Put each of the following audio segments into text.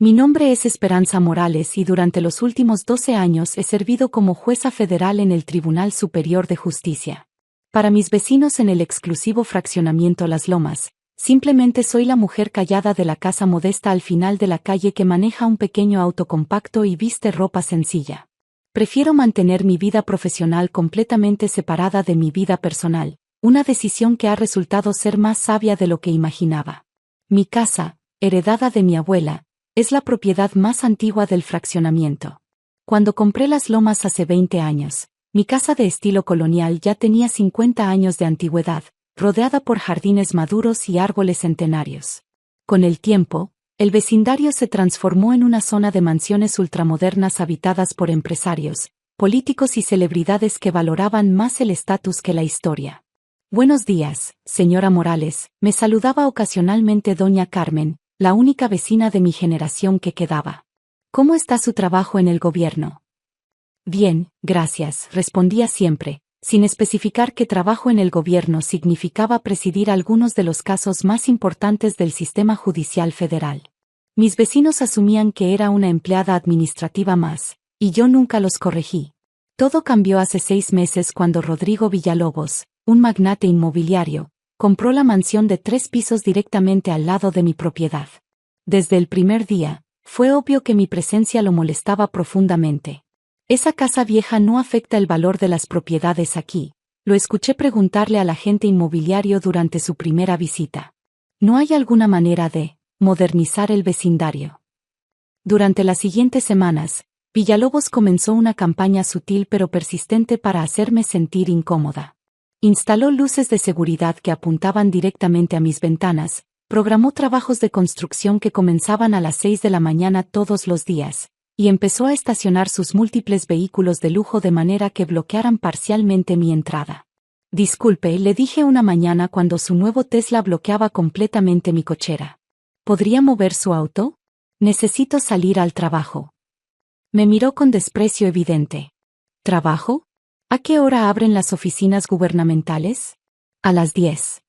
Mi nombre es Esperanza Morales y durante los últimos 12 años he servido como jueza federal en el Tribunal Superior de Justicia. Para mis vecinos en el exclusivo fraccionamiento Las Lomas, simplemente soy la mujer callada de la casa modesta al final de la calle que maneja un pequeño auto compacto y viste ropa sencilla. Prefiero mantener mi vida profesional completamente separada de mi vida personal, una decisión que ha resultado ser más sabia de lo que imaginaba. Mi casa, heredada de mi abuela, es la propiedad más antigua del fraccionamiento. Cuando compré Las Lomas hace 20 años, mi casa de estilo colonial ya tenía 50 años de antigüedad, rodeada por jardines maduros y árboles centenarios. Con el tiempo, el vecindario se transformó en una zona de mansiones ultramodernas habitadas por empresarios, políticos y celebridades que valoraban más el estatus que la historia. Buenos días, señora Morales, me saludaba ocasionalmente doña Carmen, la única vecina de mi generación que quedaba. ¿Cómo está su trabajo en el gobierno? Bien, gracias, respondía siempre, sin especificar que trabajo en el gobierno significaba presidir algunos de los casos más importantes del sistema judicial federal. Mis vecinos asumían que era una empleada administrativa más, y yo nunca los corregí. Todo cambió hace 6 meses cuando Rodrigo Villalobos, un magnate inmobiliario, compró la mansión de 3 pisos directamente al lado de mi propiedad. Desde el primer día, fue obvio que mi presencia lo molestaba profundamente. Esa casa vieja no afecta el valor de las propiedades aquí, lo escuché preguntarle al agente inmobiliario durante su primera visita. ¿No hay alguna manera de modernizar el vecindario? Durante las siguientes semanas, Villalobos comenzó una campaña sutil pero persistente para hacerme sentir incómoda. Instaló luces de seguridad que apuntaban directamente a mis ventanas, programó trabajos de construcción que comenzaban a las 6 de la mañana todos los días, y empezó a estacionar sus múltiples vehículos de lujo de manera que bloquearan parcialmente mi entrada. Disculpe, le dije una mañana cuando su nuevo Tesla bloqueaba completamente mi cochera. ¿Podría mover su auto? Necesito salir al trabajo. Me miró con desprecio evidente. ¿Trabajo? ¿A qué hora abren las oficinas gubernamentales? A las 10.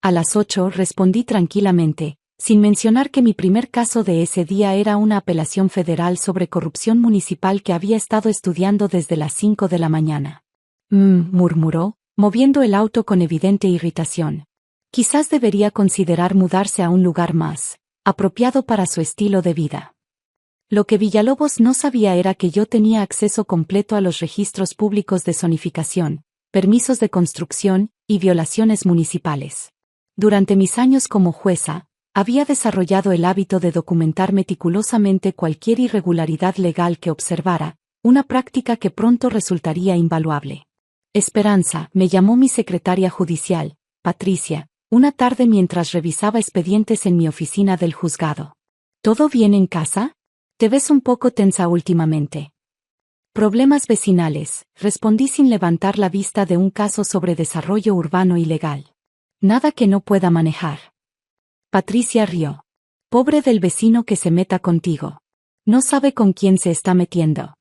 A las 8 respondí tranquilamente, sin mencionar que mi primer caso de ese día era una apelación federal sobre corrupción municipal que había estado estudiando desde las 5 de la mañana. Murmuró, moviendo el auto con evidente irritación. Quizás debería considerar mudarse a un lugar más apropiado para su estilo de vida. Lo que Villalobos no sabía era que yo tenía acceso completo a los registros públicos de zonificación, permisos de construcción y violaciones municipales. Durante mis años como jueza, había desarrollado el hábito de documentar meticulosamente cualquier irregularidad legal que observara, una práctica que pronto resultaría invaluable. Esperanza, me llamó mi secretaria judicial, Patricia, una tarde mientras revisaba expedientes en mi oficina del juzgado. ¿Todo bien en casa? Te ves un poco tensa últimamente. Problemas vecinales, respondí sin levantar la vista de un caso sobre desarrollo urbano ilegal. Nada que no pueda manejar. Patricia rió. Pobre del vecino que se meta contigo. No sabe con quién se está metiendo.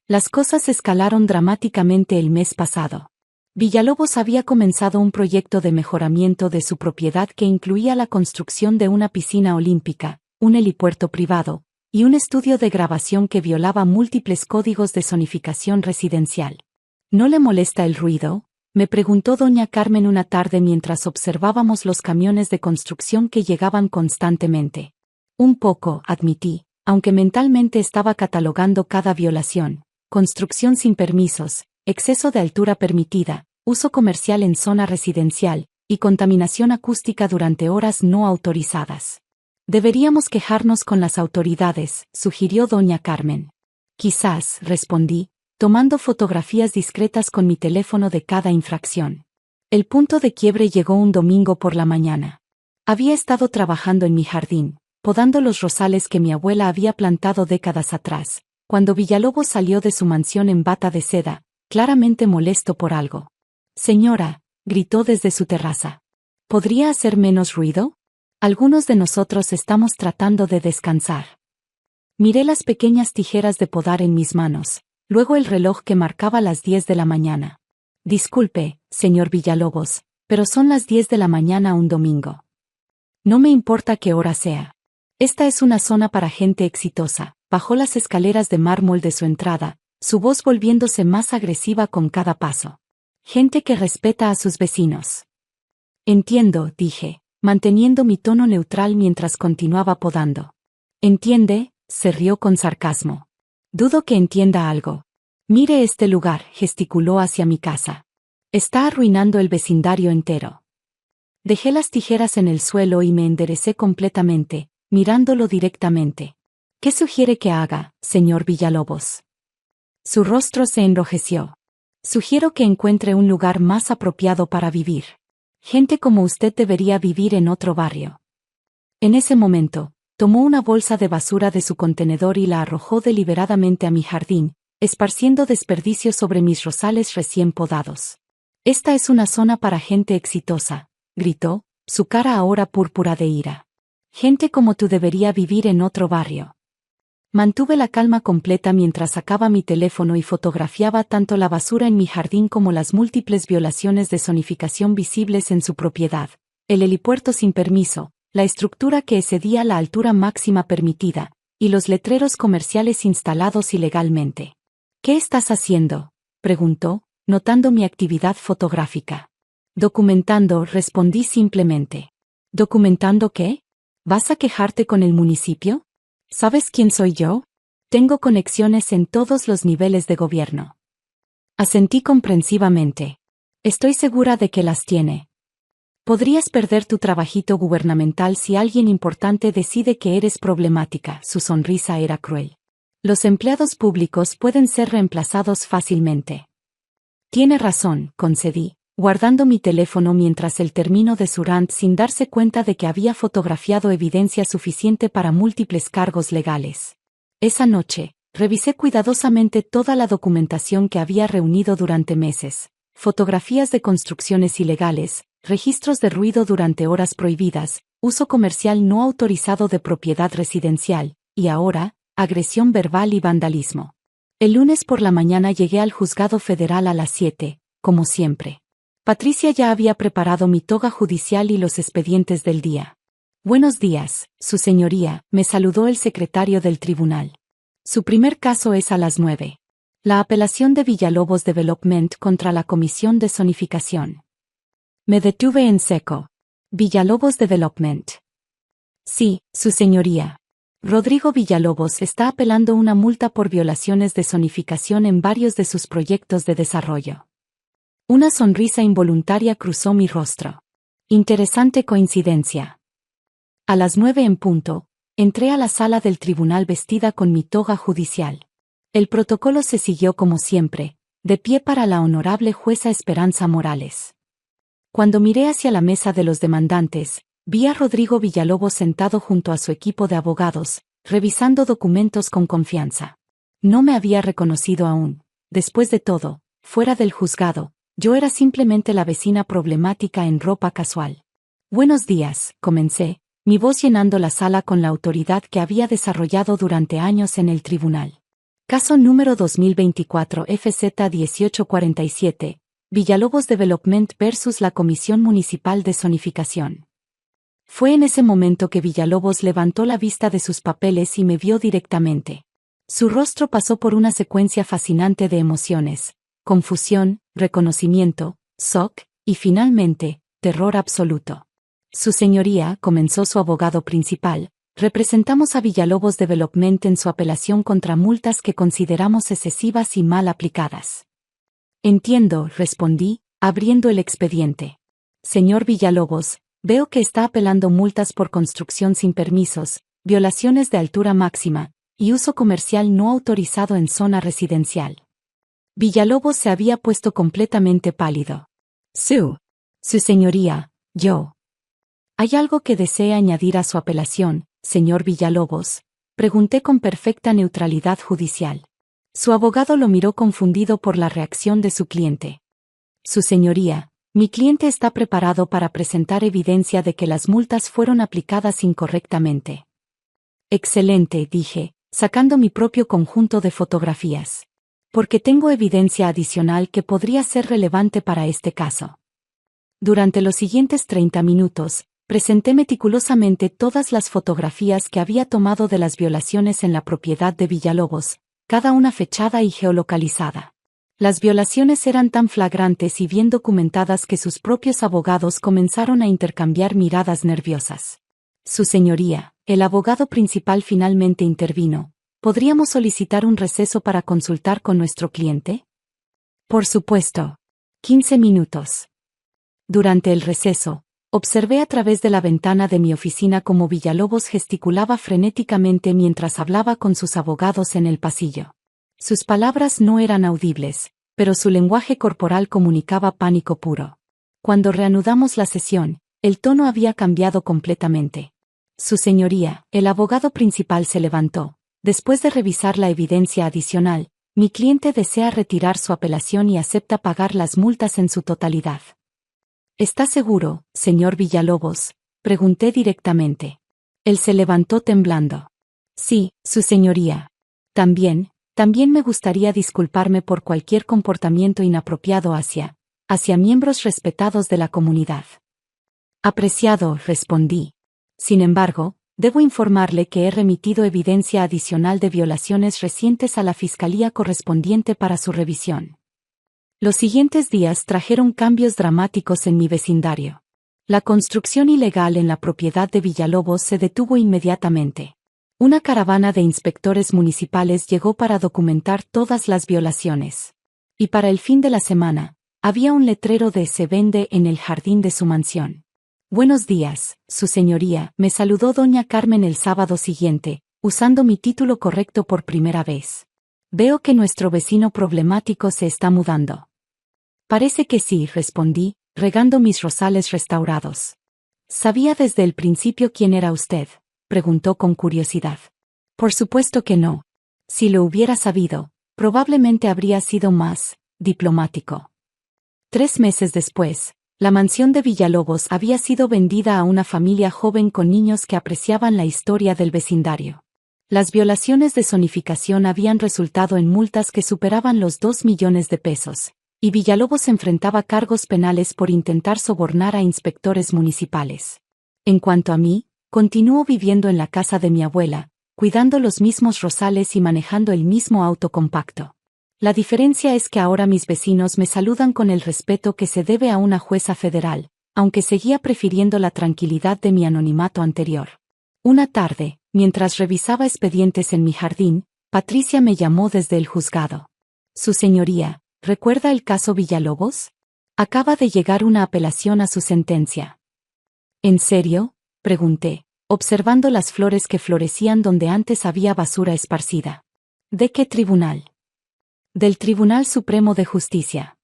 Las cosas escalaron dramáticamente el mes pasado. Villalobos había comenzado un proyecto de mejoramiento de su propiedad que incluía la construcción de una piscina olímpica, un helipuerto privado, y un estudio de grabación que violaba múltiples códigos de zonificación residencial. ¿No le molesta el ruido?, me preguntó doña Carmen una tarde mientras observábamos los camiones de construcción que llegaban constantemente. Un poco, admití, aunque mentalmente estaba catalogando cada violación: construcción sin permisos, exceso de altura permitida, uso comercial en zona residencial, y contaminación acústica durante horas no autorizadas. Deberíamos quejarnos con las autoridades, sugirió doña Carmen. Quizás, respondí, tomando fotografías discretas con mi teléfono de cada infracción. El punto de quiebre llegó un domingo por la mañana. Había estado trabajando en mi jardín, podando los rosales que mi abuela había plantado décadas atrás, cuando Villalobos salió de su mansión en bata de seda, claramente molesto por algo. Señora, gritó desde su terraza. ¿Podría hacer menos ruido? Algunos de nosotros estamos tratando de descansar. Miré las pequeñas tijeras de podar en mis manos, luego el reloj que marcaba las 10 de la mañana. Disculpe, señor Villalobos, pero son las 10 de la mañana un domingo. No me importa qué hora sea. Esta es una zona para gente exitosa. Bajó las escaleras de mármol de su entrada, su voz volviéndose más agresiva con cada paso. Gente que respeta a sus vecinos. Entiendo, dije, manteniendo mi tono neutral mientras continuaba podando. ¿Entiende? Se rió con sarcasmo. Dudo que entienda algo. Mire este lugar, gesticuló hacia mi casa. Está arruinando el vecindario entero. Dejé las tijeras en el suelo y me enderecé completamente, mirándolo directamente. ¿Qué sugiere que haga, señor Villalobos? Su rostro se enrojeció. Sugiero que encuentre un lugar más apropiado para vivir. Gente como usted debería vivir en otro barrio. En ese momento, tomó una bolsa de basura de su contenedor y la arrojó deliberadamente a mi jardín, esparciendo desperdicios sobre mis rosales recién podados. Esta es una zona para gente exitosa, gritó, su cara ahora púrpura de ira. Gente como tú debería vivir en otro barrio. Mantuve la calma completa mientras sacaba mi teléfono y fotografiaba tanto la basura en mi jardín como las múltiples violaciones de zonificación visibles en su propiedad, el helipuerto sin permiso, la estructura que excedía la altura máxima permitida, y los letreros comerciales instalados ilegalmente. ¿Qué estás haciendo?, preguntó, notando mi actividad fotográfica. Documentando, respondí simplemente. ¿Documentando qué? ¿Vas a quejarte con el municipio? ¿Sabes quién soy yo? Tengo conexiones en todos los niveles de gobierno. Asentí comprensivamente. Estoy segura de que las tiene. Podrías perder tu trabajito gubernamental si alguien importante decide que eres problemática. Su sonrisa era cruel. Los empleados públicos pueden ser reemplazados fácilmente. Tiene razón, concedí, guardando mi teléfono mientras él terminó de su rant sin darse cuenta de que había fotografiado evidencia suficiente para múltiples cargos legales. Esa noche, revisé cuidadosamente toda la documentación que había reunido durante meses, fotografías de construcciones ilegales, registros de ruido durante horas prohibidas, uso comercial no autorizado de propiedad residencial, y ahora, agresión verbal y vandalismo. El lunes por la mañana llegué al juzgado federal a las 7, como siempre. Patricia ya había preparado mi toga judicial y los expedientes del día. Buenos días, su señoría, me saludó el secretario del tribunal. Su primer caso es a las 9. La apelación de Villalobos Development contra la Comisión de Zonificación. Me detuve en seco. Villalobos Development. Sí, su señoría. Rodrigo Villalobos está apelando una multa por violaciones de zonificación en varios de sus proyectos de desarrollo. Una sonrisa involuntaria cruzó mi rostro. Interesante coincidencia. A las 9 en punto, entré a la sala del tribunal vestida con mi toga judicial. El protocolo se siguió como siempre, de pie para la honorable jueza Esperanza Morales. Cuando miré hacia la mesa de los demandantes, vi a Rodrigo Villalobos sentado junto a su equipo de abogados, revisando documentos con confianza. No me había reconocido aún. Después de todo, fuera del juzgado, yo era simplemente la vecina problemática en ropa casual. Buenos días, comencé, mi voz llenando la sala con la autoridad que había desarrollado durante años en el tribunal. Caso número 2024 FZ 1847, Villalobos Development versus la Comisión Municipal de Zonificación. Fue en ese momento que Villalobos levantó la vista de sus papeles y me vio directamente. Su rostro pasó por una secuencia fascinante de emociones: confusión, reconocimiento, shock, y finalmente, terror absoluto. Su señoría, comenzó su abogado principal, representamos a Villalobos Development en su apelación contra multas que consideramos excesivas y mal aplicadas. Entiendo, respondí, abriendo el expediente. Señor Villalobos, veo que está apelando multas por construcción sin permisos, violaciones de altura máxima, y uso comercial no autorizado en zona residencial. Villalobos se había puesto completamente pálido. Su señoría, yo. ¿Hay algo que desee añadir a su apelación, señor Villalobos?, pregunté con perfecta neutralidad judicial. Su abogado lo miró confundido por la reacción de su cliente. Su señoría, mi cliente está preparado para presentar evidencia de que las multas fueron aplicadas incorrectamente. Excelente, dije, sacando mi propio conjunto de fotografías. Porque tengo evidencia adicional que podría ser relevante para este caso. Durante los siguientes 30 minutos, Presenté meticulosamente todas las fotografías que había tomado de las violaciones en la propiedad de Villalobos, cada una fechada y geolocalizada. Las violaciones eran tan flagrantes y bien documentadas que sus propios abogados comenzaron a intercambiar miradas nerviosas. Su señoría, el abogado principal finalmente intervino. ¿Podríamos solicitar un receso para consultar con nuestro cliente? Por supuesto. 15 minutos. Durante el receso, observé a través de la ventana de mi oficina cómo Villalobos gesticulaba frenéticamente mientras hablaba con sus abogados en el pasillo. Sus palabras no eran audibles, pero su lenguaje corporal comunicaba pánico puro. Cuando reanudamos la sesión, el tono había cambiado completamente. Su señoría, el abogado principal se levantó. Después de revisar la evidencia adicional, mi cliente desea retirar su apelación y acepta pagar las multas en su totalidad. ¿Está seguro, señor Villalobos?, pregunté directamente. Él se levantó temblando. Sí, su señoría. También me gustaría disculparme por cualquier comportamiento inapropiado hacia miembros respetados de la comunidad. Apreciado, respondí. Sin embargo, debo informarle que he remitido evidencia adicional de violaciones recientes a la fiscalía correspondiente para su revisión. Los siguientes días trajeron cambios dramáticos en mi vecindario. La construcción ilegal en la propiedad de Villalobos se detuvo inmediatamente. Una caravana de inspectores municipales llegó para documentar todas las violaciones. Y para el fin de la semana, había un letrero de "Se vende" en el jardín de su mansión. Buenos días, su señoría, me saludó doña Carmen el sábado siguiente, usando mi título correcto por primera vez. Veo que nuestro vecino problemático se está mudando. Parece que sí, respondí, regando mis rosales restaurados. ¿Sabía desde el principio quién era usted?, preguntó con curiosidad. Por supuesto que no. Si lo hubiera sabido, probablemente habría sido más diplomático. 3 meses después, la mansión de Villalobos había sido vendida a una familia joven con niños que apreciaban la historia del vecindario. Las violaciones de zonificación habían resultado en multas que superaban los 2 millones de pesos, y Villalobos enfrentaba cargos penales por intentar sobornar a inspectores municipales. En cuanto a mí, continúo viviendo en la casa de mi abuela, cuidando los mismos rosales y manejando el mismo auto compacto. La diferencia es que ahora mis vecinos me saludan con el respeto que se debe a una jueza federal, aunque seguía prefiriendo la tranquilidad de mi anonimato anterior. Una tarde, mientras revisaba expedientes en mi jardín, Patricia me llamó desde el juzgado. Su señoría, ¿recuerda el caso Villalobos? Acaba de llegar una apelación a su sentencia. ¿En serio?, pregunté, observando las flores que florecían donde antes había basura esparcida. ¿De qué tribunal? Del Tribunal Supremo de Justicia.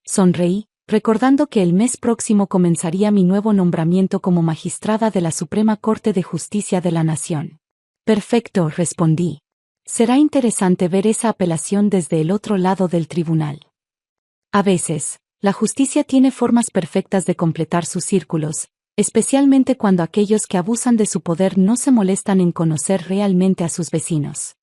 Sonreí, recordando que el mes próximo comenzaría mi nuevo nombramiento como magistrada de la Suprema Corte de Justicia de la Nación. Perfecto, respondí. Será interesante ver esa apelación desde el otro lado del tribunal. A veces, la justicia tiene formas perfectas de completar sus círculos, especialmente cuando aquellos que abusan de su poder no se molestan en conocer realmente a sus vecinos.